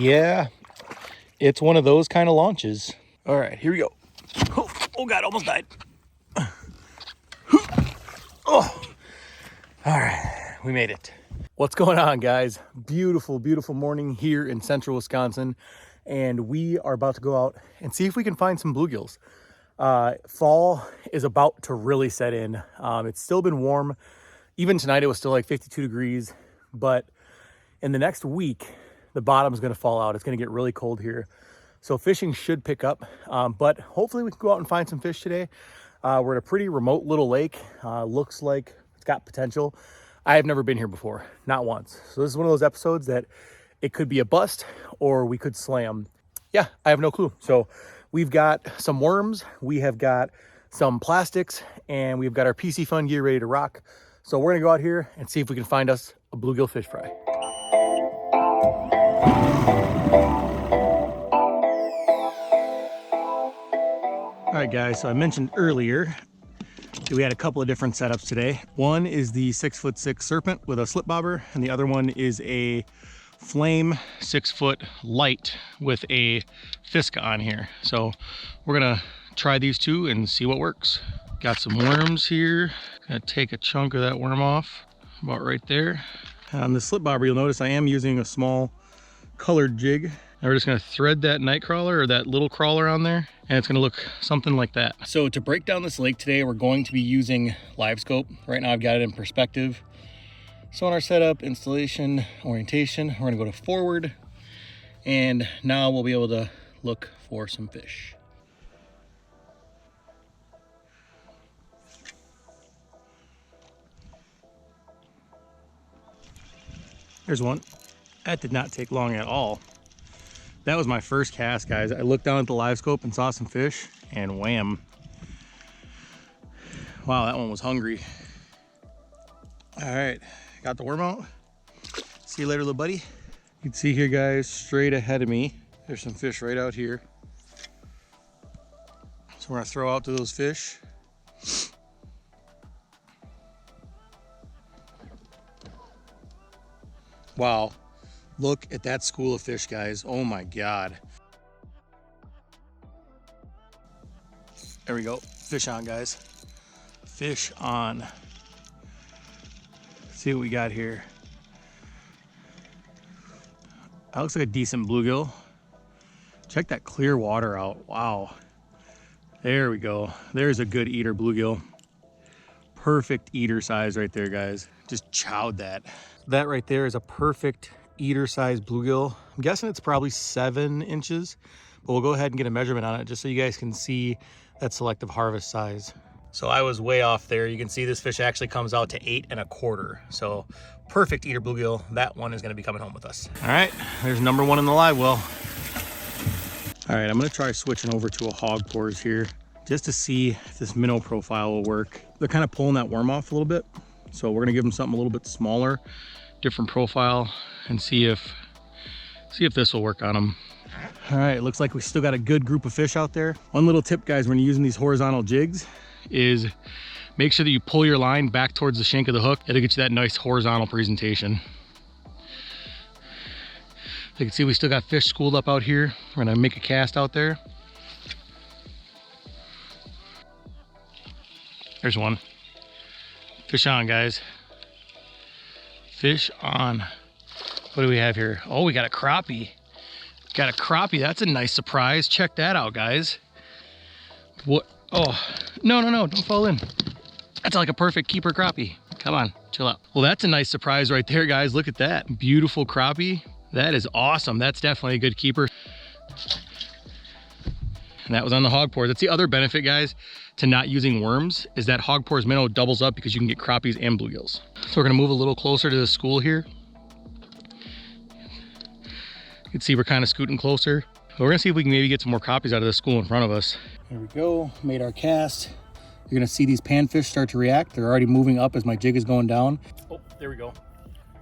Yeah, it's one of those kind of launches. All right, here we go. Oh God, almost died. Oh, all right, we made it. What's going on, guys? Beautiful, beautiful morning here in central Wisconsin. And we are about to go out and see if we can find some bluegills. Fall is about to really set in. It's still been warm. Even tonight it was still like 52 degrees, but in the next week, the bottom is going to fall out. It's going to get really cold here. So fishing should pick up, but hopefully we can go out and find some fish today. We're at a pretty remote little lake. Looks like it's got potential. I have never been here before, not once. So this is one of those episodes that it could be a bust or we could slam. Yeah, I have no clue. So we've got some worms, we have got some plastics, and we've got our Piscifun gear ready to rock. So we're gonna go out here and see if we can find us a bluegill fish fry. All right, guys, so I mentioned earlier that we had a couple of different setups today. One is the 6'6" serpent with a slip bobber, and the other one is a flame 6-foot light with a Fisca on here. So we're gonna try these two and see what works. Got some worms here. Gonna take a chunk of that worm off, about right there. On the slip bobber, you'll notice I am using a small colored jig. And we're just gonna thread that night crawler or that little crawler on there, and it's gonna look something like that. So to break down this lake today, we're going to be using Livescope. Right now I've got it in perspective. So in our setup, installation, orientation, we're gonna go to forward, and now we'll be able to look for some fish. There's one. That did not take long at all. That was my first cast, guys. I looked down at the Livescope and saw some fish, and wham. Wow, that one was hungry. All right, got the worm out. See you later, little buddy. You can see here, guys, straight ahead of me, there's some fish right out here. So we're gonna throw out to those fish. Wow. Look at that school of fish, guys. Oh my God. There we go. Fish on, guys. Fish on. Let's see what we got here. That looks like a decent bluegill. Check that clear water out. Wow. There we go. There's a good eater bluegill. Perfect eater size right there, guys. Just chowed that. That right there is a perfect eater size bluegill. I'm guessing it's probably 7 inches, but we'll go ahead and get a measurement on it just so you guys can see that selective harvest size. So I was way off there. You can see this fish actually comes out to 8 1/4. So perfect eater bluegill. That one is gonna be coming home with us. All right, there's number 1 in the live well. All right, I'm gonna try switching over to a hog pores here just to see if this minnow profile will work. They're kind of pulling that worm off a little bit. So we're gonna give them something a little bit smaller, different profile, and see if this will work on them. All right, looks like we still got a good group of fish out there. One little tip, guys, when you're using these horizontal jigs is make sure that you pull your line back towards the shank of the hook. It'll get you that nice horizontal presentation. You can see we still got fish schooled up out here. We're gonna make a cast out there. There's one. Fish on, guys. Fish on. What do we have here? Oh, we got a crappie. Got a crappie. That's a nice surprise. Check that out, guys. What? Oh, no, don't fall in. That's like a perfect keeper crappie. Come on, chill out. Well, that's a nice surprise right there, guys. Look at that. Beautiful crappie. That is awesome. That's definitely a good keeper. And that was on the hog pores. That's the other benefit, guys, to not using worms, is that hog pores minnow doubles up because you can get crappies and bluegills. So we're gonna move a little closer to the school here. You can see we're kind of scooting closer. We're gonna see if we can maybe get some more crappies out of the school in front of us. There we go, made our cast. You're gonna see these panfish start to react. They're already moving up as my jig is going down. Oh, there we go.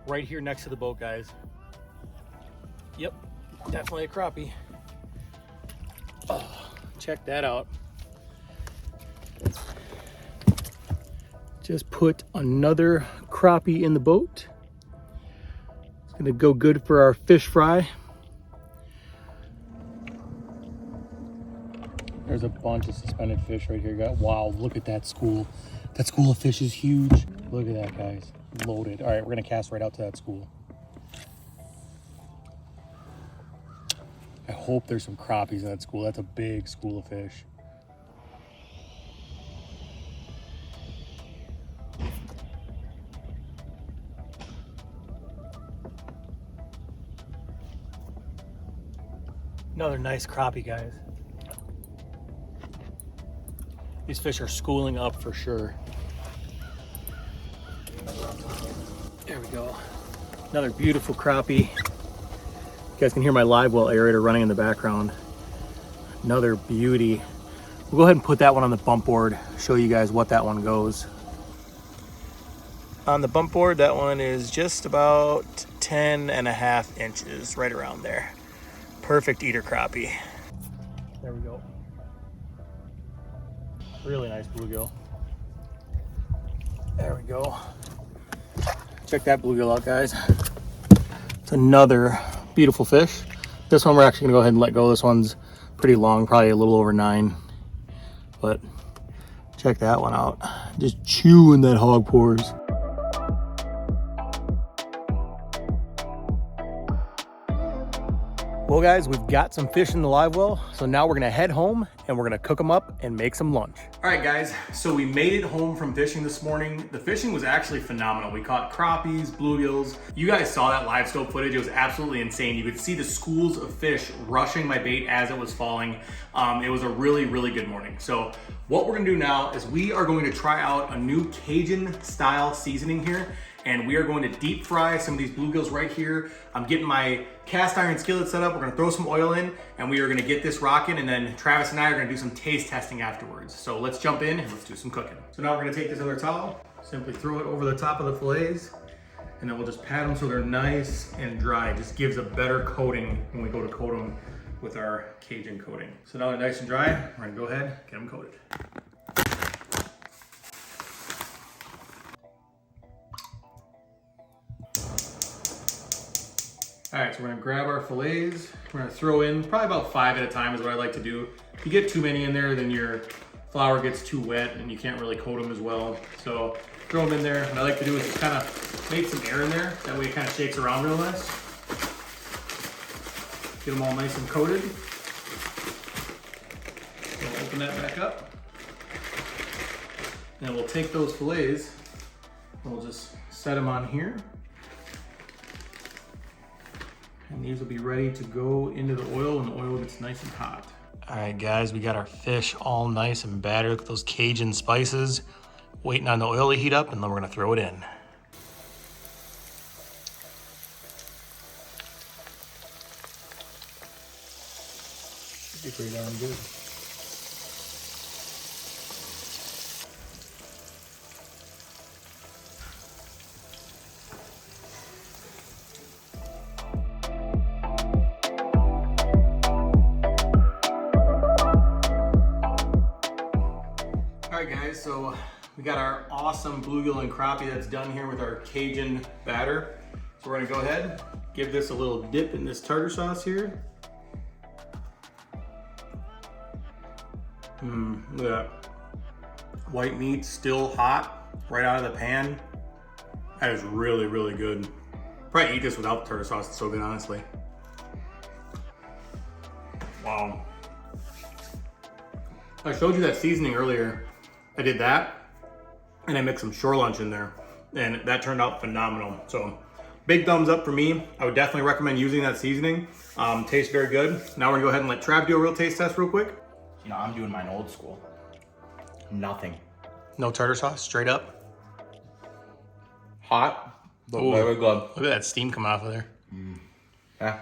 Right here next to the boat, guys. Yep, definitely a crappie. Oh, check that out. Just put another crappie in the boat. It's gonna go good for our fish fry. There's a bunch of suspended fish right here. Wow, look at that school. That school of fish is huge. Look at that, guys. Loaded. All right, we're gonna cast right out to that school. I hope there's some crappies in that school. That's a big school of fish. Another nice crappie, guys. These fish are schooling up for sure. There we go. Another beautiful crappie. You guys can hear my live well aerator running in the background. Another beauty. We'll go ahead and put that one on the bump board, show you guys what that one goes. On the bump board, that one is just about 10.5 inches, right around there. Perfect eater crappie. There we go. Really nice bluegill. There we go. Check that bluegill out, guys. It's another beautiful fish. This one we're actually gonna go ahead and let go. This one's pretty long, probably a little over 9. But check that one out. Just chewing that hog pores. Well guys, we've got some fish in the live well, so now we're gonna head home and we're gonna cook them up and make some lunch. All right guys, so we made it home from fishing this morning. The fishing was actually phenomenal. We caught crappies, bluegills. You guys saw that live scope footage. It was absolutely insane. You could see the schools of fish rushing my bait as it was falling. It was a really, really good morning. So what we're gonna do now is we are going to try out a new Cajun style seasoning here, and we are going to deep fry some of these bluegills right here. I'm getting my cast iron skillet set up. We're gonna throw some oil in and we are gonna get this rocking, and then Travis and I are gonna do some taste testing afterwards. So let's jump in and let's do some cooking. So now we're gonna take this other towel, simply throw it over the top of the fillets, and then we'll just pat them so they're nice and dry. It just gives a better coating when we go to coat them with our Cajun coating. So now they're nice and dry, we're gonna go ahead, get them coated. All right, so we're gonna grab our fillets. We're gonna throw in probably about 5 at a time is what I like to do. If you get too many in there, then your flour gets too wet and you can't really coat them as well. So throw them in there. What I like to do is just kind of make some air in there. That way it kind of shakes around real nice. Get them all nice and coated. We'll open that back up. And we'll take those fillets and we'll just set them on here. And these will be ready to go into the oil when the oil gets nice and hot. All right, guys, we got our fish all nice and battered. Look at those Cajun spices. Waiting on the oil to heat up, and then we're gonna throw it in. Should be pretty darn good. All right guys, so we got our awesome bluegill and crappie that's done here with our Cajun batter. So we're gonna go ahead, give this a little dip in this tartar sauce here. Look at that. White meat still hot, right out of the pan. That is really, really good. Probably eat this without the tartar sauce, it's so good, honestly. Wow. I showed you that seasoning earlier. I did that, and I mixed some shore lunch in there, and that turned out phenomenal. So big thumbs up for me. I would definitely recommend using that seasoning. Tastes very good. Now we're gonna go ahead and let Trav do a real taste test real quick. You know, I'm doing mine old school. Nothing. No tartar sauce, straight up. Hot, but very good. Look at that steam coming off of there. Yeah.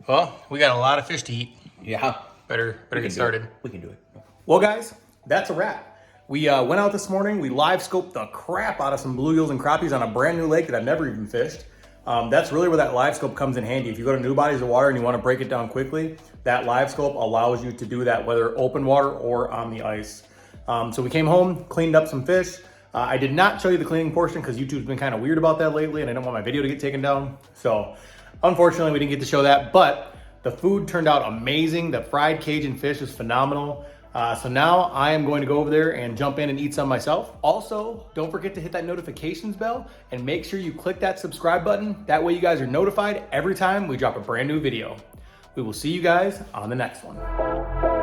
Well, we got a lot of fish to eat. Yeah. Better get started. We can do it. Well guys, that's a wrap. We went out this morning, we live scoped the crap out of some bluegills and crappies on a brand new lake that I've never even fished. That's really where that live scope comes in handy. If you go to new bodies of water and you want to break it down quickly, that live scope allows you to do that whether open water or on the ice. So we came home, cleaned up some fish. I did not show you the cleaning portion because YouTube's been kind of weird about that lately and I don't want my video to get taken down. So unfortunately we didn't get to show that, but the food turned out amazing. The fried Cajun fish is phenomenal. So now I am going to go over there and jump in and eat some myself. Also, don't forget to hit that notifications bell and make sure you click that subscribe button. That way you guys are notified every time we drop a brand new video. We will see you guys on the next one.